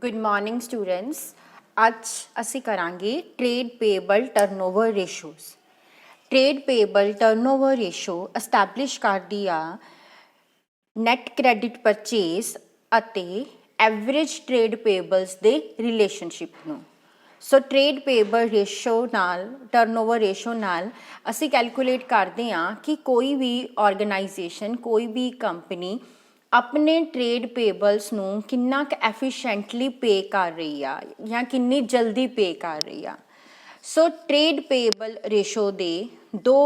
Good morning students. ਅੱਜ ਅਸੀਂ ਕਰਾਂਗੇ trade payable turnover ratios. Trade payable turnover ratio establish ਕਰਦੀ ਆ ਨੈਟ ਕ੍ਰੈਡਿਟ ਪਰਚੇਸ ਅਤੇ ਐਵਰੇਜ ਟ੍ਰੇਡ ਪੇਬਲਸ ਦੇ ਰਿਲੇਸ਼ਨਸ਼ਿਪ ਨੂੰ। ਸੋ ਟ੍ਰੇਡ ਪੇਬਲ ਰੇਸ਼ੋ ਨਾਲ ਟਰਨਓਵਰ ਰੇਸ਼ੋ ਨਾਲ ਅਸੀਂ ਕੈਲਕੂਲੇਟ ਕਰਦੇ ਹਾਂ ਕਿ ਕੋਈ ਵੀ ਆਰਗੇਨਾਈਜੇਸ਼ਨ ਕੋਈ ਵੀ ਕੰਪਨੀ ਆਪਣੇ ਟ੍ਰੇਡ ਪੇਬਲਸ ਨੂੰ ਕਿੰਨਾ ਕੁ ਐਫੀਸ਼ੈਂਟਲੀ ਪੇ ਕਰ ਰਹੀ ਆ ਜਾਂ ਕਿੰਨੀ ਜਲਦੀ ਪੇ ਕਰ ਰਹੀ ਆ। ਸੋ ਟ੍ਰੇਡ ਪੇਬਲ ਰੇਸ਼ੋ ਦੇ ਦੋ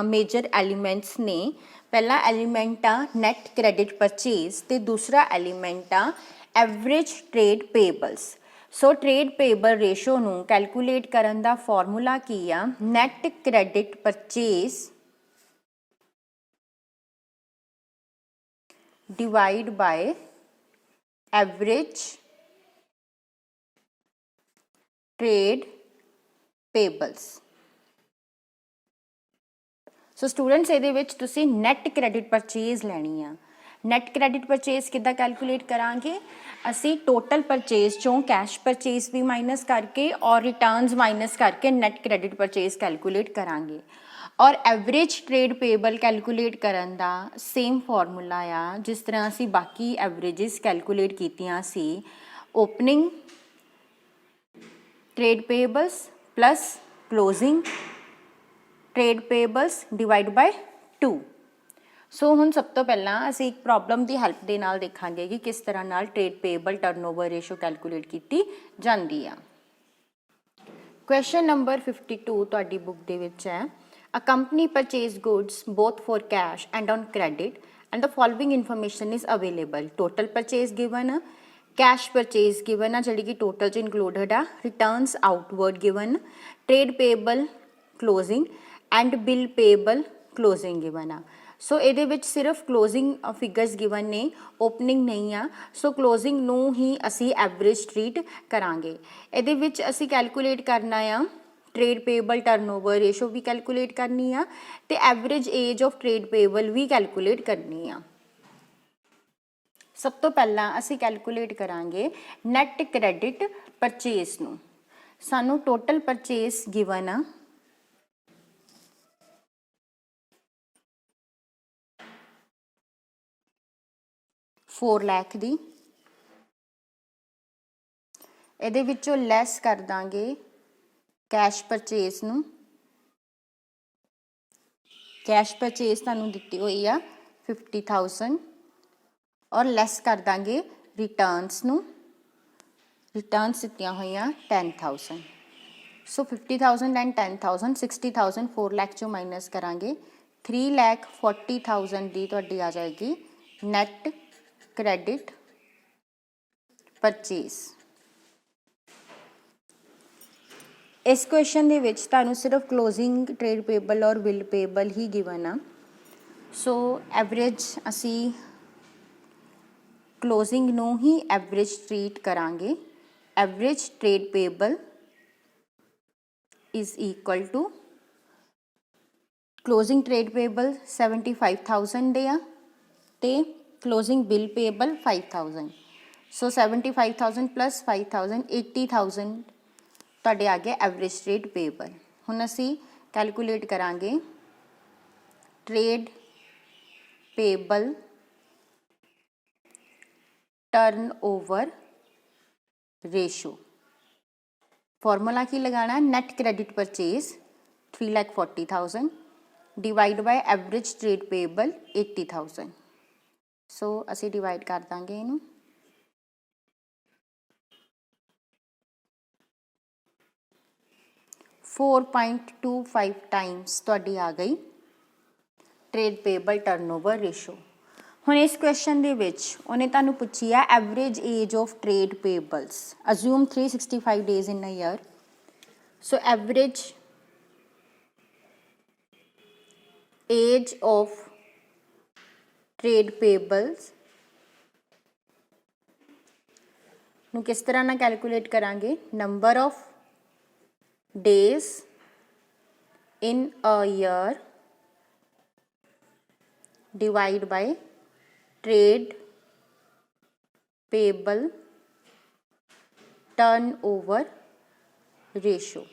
ਮੇਜਰ ਐਲੀਮੈਂਟਸ ਨੇ। ਪਹਿਲਾ ਐਲੀਮੈਂਟ ਆ ਨੈਟ ਕ੍ਰੈਡਿਟ ਪਰਚੇਸ ਤੇ ਦੂਸਰਾ ਐਲੀਮੈਂਟ ਆ ਐਵਰੇਜ ਟ੍ਰੇਡ ਪੇਬਲਸ। ਸੋ ਟ੍ਰੇਡ ਪੇਬਲ ਰੇਸ਼ੋ ਨੂੰ ਕੈਲਕੂਲੇਟ ਕਰਨ ਦਾ ਫਾਰਮੂਲਾ ਕੀ ਆ? Net credit purchase divide by average trade payables। So students ਇਹਦੇ ਵਿੱਚ ਤੁਸੀਂ ਨੈਟ ਕ੍ਰੈਡਿਟ ਪਰਚੇਜ਼ ਲੈਣੀ ਆ। ਨੈਟ ਕ੍ਰੈਡਿਟ ਪਰਚੇਜ਼ ਕਿੱਦਾਂ ਕੈਲਕੂਲੇਟ ਕਰਾਂਗੇ? ਅਸੀਂ ਟੋਟਲ ਪਰਚੇਜ਼ ਚੋਂ ਕੈਸ਼ ਪਰਚੇਜ਼ ਵੀ ਮਾਈਨਸ ਕਰਕੇ ਔਰ ਰਿਟਰਨਸ ਮਾਈਨਸ ਕਰਕੇ ਨੈਟ ਕ੍ਰੈਡਿਟ ਪਰਚੇਜ਼ ਕੈਲਕੂਲੇਟ ਕਰਾਂਗੇ। ਔਰ ਐਵਰੇਜ ਟ੍ਰੇਡ ਪੇਬਲ ਕੈਲਕੂਲੇਟ ਕਰਨ ਦਾ ਸੇਮ ਫਾਰਮੂਲਾ ਆ ਜਿਸ ਤਰ੍ਹਾਂ ਅਸੀਂ ਬਾਕੀ ਐਵਰੇਜਸ ਕੈਲਕੂਲੇਟ ਕੀਤੀਆਂ ਸੀ। Opening trade payables plus closing trade payables divide by 2। So ਹੁਣ ਸਭ ਤੋਂ ਪਹਿਲਾਂ ਅਸੀਂ ਇੱਕ ਪ੍ਰੋਬਲਮ ਦੀ ਹੈਲਪ ਦੇ ਨਾਲ ਦੇਖਾਂਗੇ ਕਿ ਕਿਸ ਤਰ੍ਹਾਂ ਨਾਲ trade payable turnover ratio calculate ਕੀਤੀ ਜਾਂਦੀ ਆ। ਕੁਐਸਚਨ ਨੰਬਰ 52 ਤੁਹਾਡੀ ਬੁੱਕ ਦੇ ਵਿੱਚ ਹੈ। A company purchased goods both for cash and on credit and the following information is available. Total purchase given, cash purchase given ਜਿਹੜੀ ਕਿ total ਚ included ਆ, returns outward given, trade payable closing and bill payable closing given ਆ। ਸੋ ਇਹਦੇ ਵਿੱਚ ਸਿਰਫ closing figures given ਨੇ, opening ਨਹੀਂ ਆ। ਸੋ ਕਲੋਜ਼ਿੰਗ ਨੂੰ ਹੀ ਅਸੀਂ ਐਵਰੇਜ ਟਰੀਟ ਕਰਾਂਗੇ। ਇਹਦੇ ਵਿੱਚ ਅਸੀਂ ਕੈਲਕੂਲੇਟ ਕਰਨਾ ਆ ਟ੍ਰੇਡ ਪੇਬਲ ਟਰਨਓਵਰ ਰੇਸ਼ੋ ਵੀ ਕੈਲਕੂਲੇਟ ਕਰਨੀ ਆ ਤੇ average age of trade payable ਵੀ ਕੈਲਕੂਲੇਟ ਕਰਨੀ ਆ। ਸਭ ਤੋਂ ਪਹਿਲਾਂ ਅਸੀਂ ਕੈਲਕੂਲੇਟ ਕਰਾਂਗੇ ਨੈਟ ਕ੍ਰੈਡਿਟ ਪਰਚੇਸ ਨੂੰ। ਸਾਨੂੰ ਟੋਟਲ ਪਰਚੇਸ ਗਿਵਨ ਆ 4 ਲੱਖ ਦੀ। ਇਹਦੇ ਵਿੱਚੋਂ ਲੈਸ ਕਰ ਦਾਂਗੇ ਕੈਸ਼ ਪਰਚੇਸ ਨੂੰ। ਕੈਸ਼ ਪਰਚੇਸ ਤੁਹਾਨੂੰ ਦਿੱਤੀ ਹੋਈ ਆ 50,000 ਔਰ ਲੈਸ ਕਰ ਦਾਂਗੇ ਰਿਟਰਨਸ ਨੂੰ। ਰਿਟਰਨਸ ਦਿੱਤੀਆਂ ਹੋਈਆਂ 10,000। ਸੋ 50,000 ਐਂਡ 10,000 60,000 4 ਲੱਖ ਚੋਂ ਮਾਈਨਸ ਕਰਾਂਗੇ 3,40,000 ਦੀ ਤੁਹਾਡੀ ਆ ਜਾਏਗੀ ਨੈਟ ਕ੍ਰੈਡਿਟ ਪਰਚੇਸ। ਇਸ ਕੁਐਸਚਨ ਦੇ ਵਿੱਚ ਤੁਹਾਨੂੰ ਸਿਰਫ ਕਲੋਜ਼ਿੰਗ ਟ੍ਰੇਡ ਪੇਬਲ ਔਰ ਬਿਲ ਪੇਬਲ ਹੀ ਗਿਵਨ ਆ। ਸੋ ਐਵਰੇਜ ਅਸੀਂ ਕਲੋਜ਼ਿੰਗ ਨੂੰ ਹੀ ਐਵਰੇਜ ਟਰੀਟ ਕਰਾਂਗੇ। Average trade payable is equal to closing trade payable 75,000 ਦੇ ਆ ਤੇ closing bill payable 5,000। So 75,000 plus 5,000 80,000 ਤੁਹਾਡੇ ਆ ਗਿਆ ਐਵਰੇਜ ਟ੍ਰੇਡ ਪੇਬਲ। ਹੁਣ ਅਸੀਂ ਕੈਲਕੂਲੇਟ ਕਰਾਂਗੇ trade payable turnover ratio. Formula ਕੀ ਲਗਾਉਣਾ? Net credit purchase 3,40,000 divide by average trade payable 80,000। So ਅਸੀਂ ਡਿਵਾਈਡ ਕਰ ਦਾਂਗੇ ਇਹਨੂੰ। .25 ਟਾਈਮਸ ਤੁਹਾਡੀ ਆ ਗਈ ਟ੍ਰੇਡ ਪੇਬਲ ਟਰਨਓਵਰ ਰੇਸ਼ੋ। ਹੁਣ ਇਸ ਕੁਐਸਚਨ ਦੇ ਵਿੱਚ ਉਹਨੇ ਤੁਹਾਨੂੰ ਪੁੱਛੀ ਆ average age of trade payables. Assume 365 days in a year. So average age of trade payables ਨੂੰ ਕਿਸ ਤਰ੍ਹਾਂ ਨਾਲ ਕੈਲਕੂਲੇਟ ਕਰਾਂਗੇ? Number of days in a year divide by trade payable turnover ratio.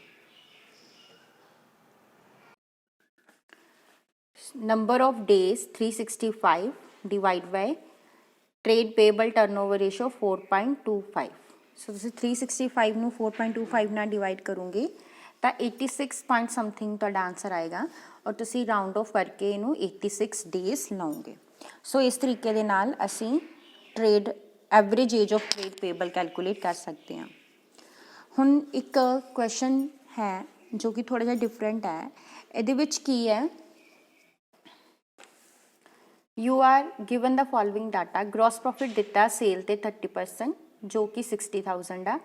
Number of days 365 divided by trade payable turnover ratio 4.25. ਸੋ ਤੁਸੀਂ 365 ਨੂੰ 4.25 ਨਾਲ divide ਕਰੋਗੇ ਤਾਂ 86 ਪੁਆਇੰਟ ਸਮਥਿੰਗ ਤੁਹਾਡਾ ਆਨਸਰ ਆਏਗਾ ਔਰ ਤੁਸੀਂ ਰਾਊਂਡ ਆਫ ਕਰਕੇ ਇਹਨੂੰ 86 ਡੇਜ਼ ਲਾਓਗੇ। ਸੋ ਇਸ ਤਰੀਕੇ ਦੇ ਨਾਲ ਅਸੀਂ trade average age of trade Pebble calculate ਕਰ ਸਕਦੇ ਹਾਂ। ਹੁਣ ਇੱਕ ਕੁਐਸਚਨ ਹੈ ਜੋ ਕਿ ਥੋੜ੍ਹਾ ਜਿਹਾ ਡਿਫਰੈਂਟ ਹੈ। ਇਹਦੇ ਵਿੱਚ ਕੀ ਹੈ, you are given the following data. Gross profit ਦਿੱਤਾ ਸੇਲ ਤੇ 30% ਜੋ ਕਿ 60,000 ਆ।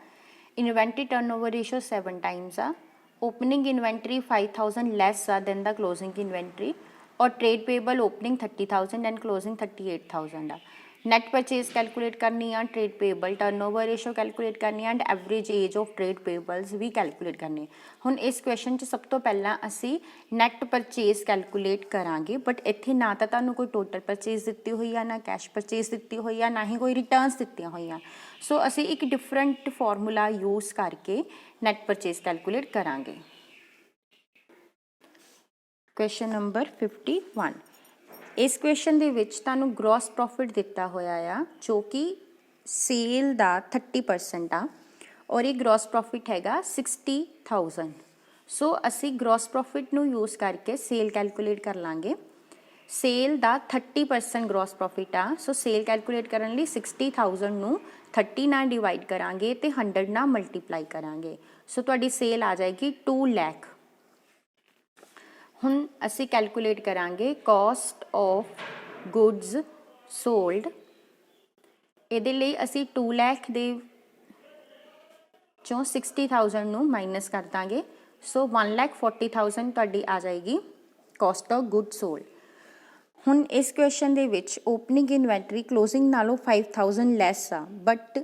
ਇਨਵੈਂਟਰੀ ਟਰਨਓਵਰ ਰੇਸ਼ੋ 7 ਟਾਈਮਸ ਆ। ਓਪਨਿੰਗ ਇਨਵੈਂਟਰੀ 5,000 ਲੈਸ ਆ ਦੈਨ ਦਾ ਕਲੋਜ਼ਿੰਗ ਇਨਵੈਂਟਰੀ ਔਰ trade payable opening 30,000 and closing 38,000 ਆ। ਨੈਟ ਪਰਚੇਜ਼ ਕੈਲਕੂਲੇਟ ਕਰਨੀ ਆ, trade payable turnover ratio calculate ਕਰਨੀ ਆ and average age of trade payables ਵੀ ਕੈਲਕੂਲੇਟ ਕਰਨੀ। ਹੁਣ ਇਸ ਕੁਐਸਚਨ 'ਚ ਸਭ ਤੋਂ ਪਹਿਲਾਂ ਅਸੀਂ ਨੈਟ ਪਰਚੇਜ਼ ਕੈਲਕੂਲੇਟ ਕਰਾਂਗੇ, ਬਟ ਇੱਥੇ ਨਾ ਤਾਂ ਤੁਹਾਨੂੰ ਕੋਈ ਟੋਟਲ ਪਰਚੇਜ਼ ਦਿੱਤੀ ਹੋਈ ਆ, ਨਾ ਕੈਸ਼ ਪਰਚੇਜ਼ ਦਿੱਤੀ ਹੋਈ ਆ, ਨਾ ਹੀ ਕੋਈ ਰਿਟਰਨਸ ਦਿੱਤੀਆਂ ਹੋਈਆਂ। ਸੋ ਅਸੀਂ ਇੱਕ ਡਿਫਰੈਂਟ ਫਾਰਮੂਲਾ ਯੂਜ਼ ਕਰਕੇ ਨੈਟ ਪਰਚੇਜ਼ ਕੈਲਕੂਲੇਟ ਕਰਾਂਗੇ। Question number 51। ਇਸ ਕੁਐਸਚਨ ਦੇ ਵਿੱਚ ਤੁਹਾਨੂੰ ਗ੍ਰੋਸ ਪ੍ਰੋਫਿਟ ਦਿੱਤਾ ਹੋਇਆ ਆ ਜੋ ਕਿ ਸੇਲ ਦਾ 30% ਆ ਔਰ ਇਹ ਗ੍ਰੋਸ ਪ੍ਰੋਫਿਟ ਹੈਗਾ 60,000। ਸੋ ਅਸੀਂ ਗ੍ਰੋਸ ਪ੍ਰੋਫਿਟ ਨੂੰ ਯੂਜ਼ ਕਰਕੇ ਸੇਲ ਕੈਲਕੂਲੇਟ ਕਰ ਲਾਂਗੇ। ਸੇਲ ਦਾ 30% ਗ੍ਰੋਸ ਪ੍ਰੋਫਿਟ ਆ। ਸੋ ਸੇਲ ਕੈਲਕੂਲੇਟ ਕਰਨ ਲਈ 60,000 ਨੂੰ 30 ਨਾਲ ਡਿਵਾਈਡ ਕਰਾਂਗੇ ਤੇ 100 ਨਾਲ ਮਲਟੀਪਲਾਈ ਕਰਾਂਗੇ। ਸੋ ਤੁਹਾਡੀ ਸੇਲ ਆ ਜਾਏਗੀ 2 ਲੱਖ। ਹੁਣ ਅਸੀਂ ਕੈਲਕੂਲੇਟ ਕਰਾਂਗੇ ਕੋਸਟ ਆਫ ਗੁੱਡਸ ਸੋਲਡ। ਇਹਦੇ ਲਈ ਅਸੀਂ 2 ਲੱਖ ਦੇ ਚੋਂ 60,000 ਨੂੰ ਮਾਈਨਸ ਕਰ ਦਾਂਗੇ। ਸੋ 1,40,000 ਤੁਹਾਡੀ ਆ ਜਾਏਗੀ ਕੋਸਟ ਆਫ ਗੁੱਡ ਸੋਲਡ। ਹੁਣ ਇਸ ਕੁਐਸਚਨ ਦੇ ਵਿੱਚ ਓਪਨਿੰਗ ਇਨਵੈਂਟਰੀ ਕਲੋਜ਼ਿੰਗ ਨਾਲੋਂ 5,000 ਲੈਸ ਆ, ਬਟ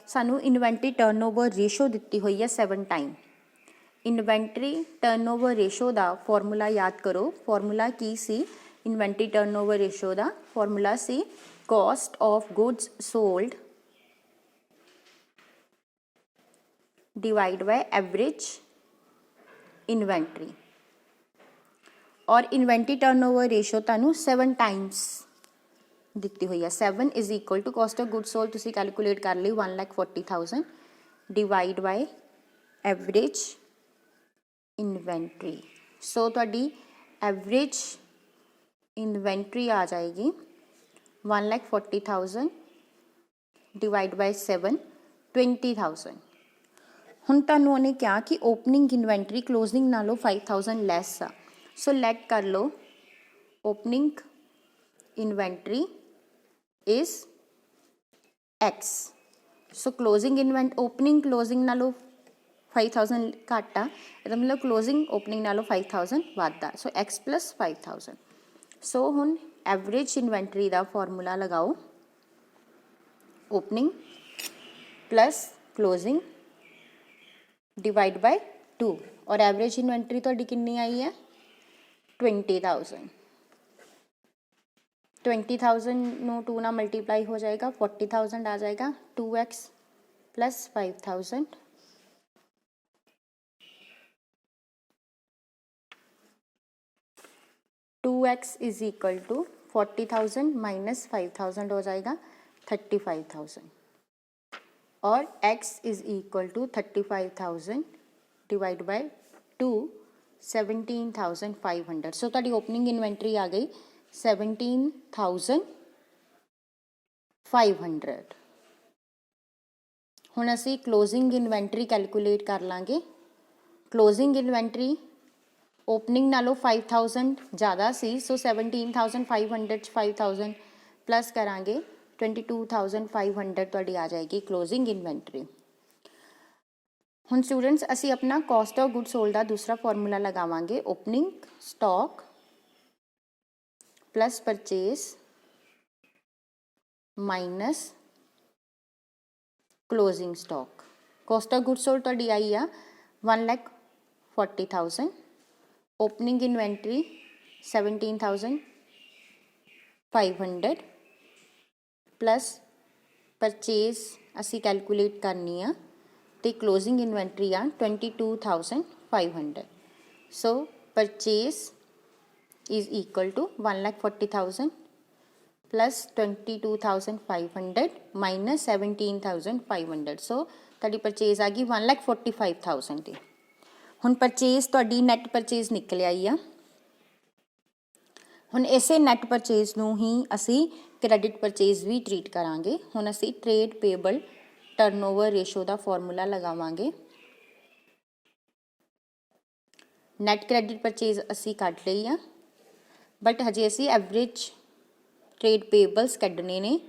ਸਾਨੂੰ ਇਨਵੈਂਟਰੀ ਟਰਨਓਵਰ ਰੇਸ਼ੋ ਦਿੱਤੀ ਹੋਈ ਹੈ 7 ਟਾਈਮ। ਇਨਵੈਂਟਰੀ ਟਰਨਓਵਰ ਰੇਸ਼ੋ ਦਾ ਫਾਰਮੂਲਾ ਯਾਦ ਕਰੋ। ਫਾਰਮੂਲਾ ਕੀ ਸੀ ਇਨਵੈਂਟਰੀ ਟਰਨਓਵਰ ਰੇਸ਼ੋ ਦਾ? ਫਾਰਮੂਲਾ ਸੀ cost of goods sold divide by average inventory और इन्वेंट्री टर्नओवर रेशो तुहानू 7 टाइम्स दिती हुई है। 7 is equal to cost of good sold तुसी कैलकुलेट कर ली 1,40,000 divide by average inventory. So तुहाडी एवरेज इन्वेंट्री आ जाएगी 1,40,000 डिवाइड बाय 7 20,000। ਹੁਣ ਤੁਹਾਨੂੰ ਉਹਨੇ ਕਿਹਾ ਕਿ ਓਪਨਿੰਗ ਇਨਵੈਂਟਰੀ ਕਲੋਜ਼ਿੰਗ ਨਾਲੋਂ 5,000 ਲੈਸ ਆ। ਸੋ ਲੈਟ ਕਰ ਲਓ opening inventory is X। So closing opening closing ਨਾਲੋਂ 5,000 ਘੱਟ ਆ, ਇਹਦਾ ਮਤਲਬ ਕਲੋਜ਼ਿੰਗ ਓਪਨਿੰਗ ਨਾਲੋਂ 5,000 ਵੱਧ ਆ। ਸੋ X + 5,000। ਸੋ ਹੁਣ ਐਵਰੇਜ ਇਨਵੈਂਟਰੀ ਦਾ ਫਾਰਮੂਲਾ ਲਗਾਓ, opening plus closing divide by 2 और एवरेज इन्वेंटरी तुहाडी कितनी आई है 20,000। 20,000 नू 2 ना मल्टीप्लाई हो जाएगा 40,000 आ जाएगा। 2x + 5,000 2x is equal to 40,000 minus 5,000 हो जाएगा 35,000 और x is equal to 35,000 divide by 2 17,500। So तुहाडी ओपनिंग इन्वेंटरी आ गई 17,500। हुण असी क्लोजिंग इन्वेंटरी कैलकुलेट कर लांगे। क्लोजिंग इन्वेंटरी ओपनिंग नालों 5,000 ज़्यादा सी, सो 17,500 5,000 प्लस करांगे 22,500 तुहाडी आ जाएगी क्लोजिंग इन्वेंटरी। हुण स्टूडेंट्स असी अपना कॉस्ट ऑफ गुड सोल्ड का दूसरा फॉर्मूला लगावांगे, opening stock plus purchase minus closing stock. Cost of good sold तुहाडी आई आ 1,40,000, ओपनिंग इन्वेंटरी 17,500 प्लस परचेज असी कैलकुलेट करनी आ ਤੇ ਕਲੋਜ਼ਿੰਗ ਇਨਵੈਂਟਰੀ ਆ 22,500। So purchase is equal to 1,40,000 plus 22,500 minus 17,500। So ਤੁਹਾਡੀ ਪਰਚੇਜ਼ ਆ ਗਈ 1,45,000 ਦੀ। ਹੁਣ ਪਰਚੇਜ਼ ਤੁਹਾਡੀ ਨੈਟ ਪਰਚੇਜ਼ ਨਿਕਲ ਆਈ ਆ। ਹੁਣ ਇਸੇ ਨੈਟ ਪਰਚੇਜ਼ ਨੂੰ ਹੀ ਅਸੀਂ ਕ੍ਰੈਡਿਟ ਪਰਚੇਜ਼ ਵੀ ਟਰੀਟ ਕਰਾਂਗੇ। ਹੁਣ ਅਸੀਂ ਟ੍ਰੇਡ ਪੇਬਲ ਟਰਨਓਵਰ ਰੇਸ਼ੋ ਦਾ ਫਾਰਮੂਲਾ ਲਗਾਵਾਂਗੇ। ਨੈਟ ਕ੍ਰੈਡਿਟ ਪਰਚੇਜ਼ ਅਸੀਂ ਕੱਢ ਲਈ ਆ, ਬਟ ਹਜੇ ਅਸੀਂ ਐਵਰੇਜ ਟ੍ਰੇਡ ਪੇਬਲਸ ਕੱਢਣੇ ਨੇ।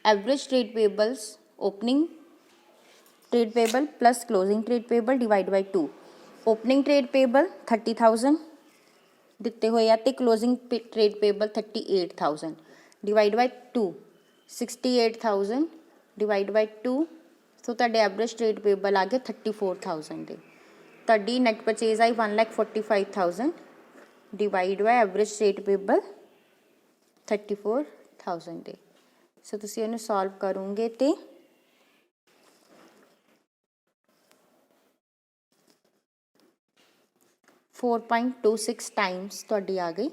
Average trade payables opening trade payable plus closing trade payable divide by 2। Opening trade payable 30,000 ਦਿੱਤੇ ਹੋਏ ਆ ਤੇ closing trade payable 38,000 divide by 2। 68,000 divide by 2। So ਤੁਹਾਡੇ ਐਵਰੇਜ ਟ੍ਰੇਡ ਪੇਬਲ ਆ ਗਏ 34,000 ਦੇ। ਤੁਹਾਡੀ ਨੈਟ ਪਰਚੇਜ਼ ਆਈ 1,45,000 divide by average trade payable 34,000 ਦੇ। ਸੋ ਤੁਸੀਂ ਇਹਨੂੰ ਸੋਲਵ ਕਰੋਗੇ ਤੇ 4.26 ਟਾਈਮਸ ਤੁਹਾਡੀ ਆ ਗਈ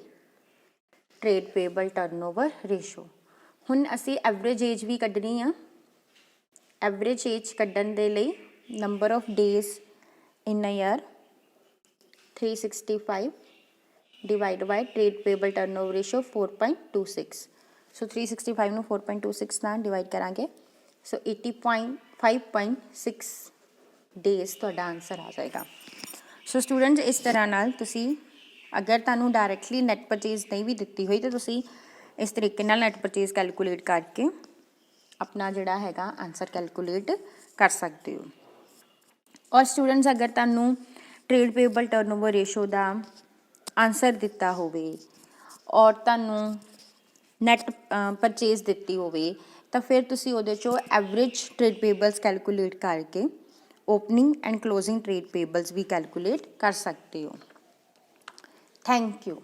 ਟ੍ਰੇਡ ਪੇਬਲ ਟਰਨਓਵਰ ਰੇਸ਼ੋ। ਹੁਣ ਅਸੀਂ ਐਵਰੇਜ ਏਜ ਵੀ ਕੱਢਣੀ ਆ। ਐਵਰੇਜ ਏਜ ਕੱਢਣ ਦੇ ਲਈ number of days in a year 365 divide by trade payable turnover ratio 4.26। So 365 ਨੂੰ 4.26 ਨਾਲ ਡਿਵਾਈਡ ਕਰਾਂਗੇ। ਸੋ 80.5.6 ਡੇਜ਼ ਤੁਹਾਡਾ ਆਨਸਰ ਆ ਜਾਏਗਾ। ਸੋ ਸਟੂਡੈਂਟਸ ਇਸ ਤਰ੍ਹਾਂ ਨਾਲ ਤੁਸੀਂ ਅਗਰ ਤੁਹਾਨੂੰ ਡਾਇਰੈਕਟਲੀ ਨੈਟ ਪਰਚੇਜ਼ ਨਹੀਂ ਵੀ ਦਿੱਤੀ ਹੋਈ ਤਾਂ ਤੁਸੀਂ ਇਸ ਤਰੀਕੇ ਨਾਲ ਨੈਟ ਪਰਚੇਜ਼ ਕੈਲਕੂਲੇਟ ਕਰਕੇ ਆਪਣਾ ਜਿਹੜਾ ਹੈਗਾ ਆਨਸਰ ਕੈਲਕੂਲੇਟ ਕਰ ਸਕਦੇ ਹੋ। ਔਰ ਸਟੂਡੈਂਟਸ ਅਗਰ ਤੁਹਾਨੂੰ ਟ੍ਰੇਡ ਪੇਬਲ ਟਰਨਓਵਰ ਰੇਸ਼ੋ ਦਾ ਆਨਸਰ ਦਿੱਤਾ ਹੋਵੇ ਔਰ ਤੁਹਾਨੂੰ ਨੈਟ ਪਰਚੇਜ਼ ਦਿੱਤੀ ਹੋਵੇ ਤਾਂ ਫਿਰ ਤੁਸੀਂ ਉਹਦੇ 'ਚੋਂ ਐਵਰੇਜ ਟ੍ਰੇਡ ਪੇਬਲਸ ਕੈਲਕੂਲੇਟ ਕਰਕੇ opening and closing trade payables ਵੀ ਕੈਲਕੂਲੇਟ ਕਰ ਸਕਦੇ ਹੋ। Thank you.